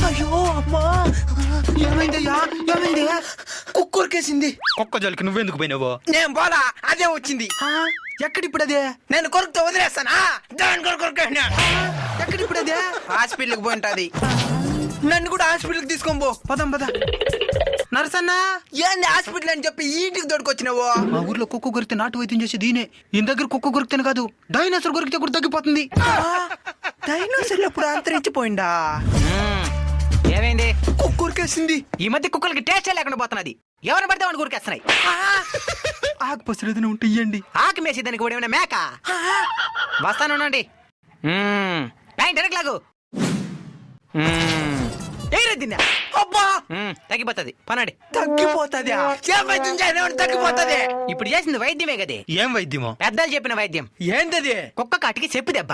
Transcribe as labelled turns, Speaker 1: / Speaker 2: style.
Speaker 1: అయ్యో అమ్మా, ఏమైందయ్యా? ఏమైంది? కుక్కరికేసింది.
Speaker 2: కుక్క జోలికి నువ్వెందుకు పోయినావో?
Speaker 3: నేను పోలా, అదే వచ్చింది.
Speaker 1: ఎక్కడిప్పుడు అదే?
Speaker 3: నేను కొరుకుతో వదిలేస్తానా? దాని కొరకు
Speaker 1: ఎక్కడిప్పుడు అదే?
Speaker 3: హాస్పిటల్కి పోయింటది. నన్ను కూడా హాస్పిటల్కి తీసుకొని పో.
Speaker 1: పదం పద. నరసన్న,
Speaker 3: ఏంది హాస్పిటల్ అని చెప్పి ఈ ఇంటికి దొడుకొచ్చినావు?
Speaker 1: మా ఊర్లో కుక్క కొరికితే నాటు వైద్యం చేసి దీనే. ఈ దగ్గర కుక్క కొరికితేనే కాదు, డైనోసార్ కొరికితే కూడా తగ్గిపోతుంది.
Speaker 3: డైనోసార్ ఎప్పుడు అంతరించిపోయిందా?
Speaker 4: ఏమైంది?
Speaker 3: కుక్కరికేసింది.
Speaker 4: ఈ మధ్య కుక్కలకి టేస్ట్ లేకుండా పోతున్నది. ఎవరిని పడితే వాడిని ఊరికేస్తున్నాయి.
Speaker 1: ఆకు పసరు ఏదైనా ఉంటే ఇయ్యండి.
Speaker 4: ఆకు మేసి దానికి కూడా ఏమైనా మేక. వస్తానుండండి. లాగు
Speaker 3: అబ్బా,
Speaker 4: తగ్గిపోతుంది. పనండి.
Speaker 3: తగ్గిపోతుంది. తగ్గిపోతుంది.
Speaker 4: ఇప్పుడు చేసింది వైద్యమే కదే.
Speaker 2: ఏం వైద్యమో?
Speaker 4: పెద్దలు చెప్పిన వైద్యం.
Speaker 3: ఏంటది?
Speaker 4: కుక్క కాటికి చెప్పు దెబ్బ.